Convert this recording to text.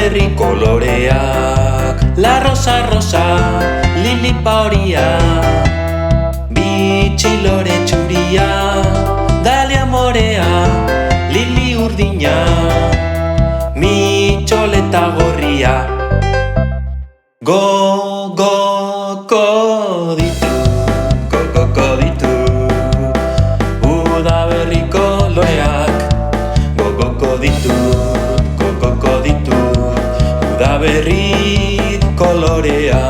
berri koloreak, la rosa rosa, lilipa horia, bitxilore txuria, dalia morea, lili urdina, mitxoleta gorria. Gogoko ditu, udaberriko loreak. Gogoko ditu, udaberri koloreak.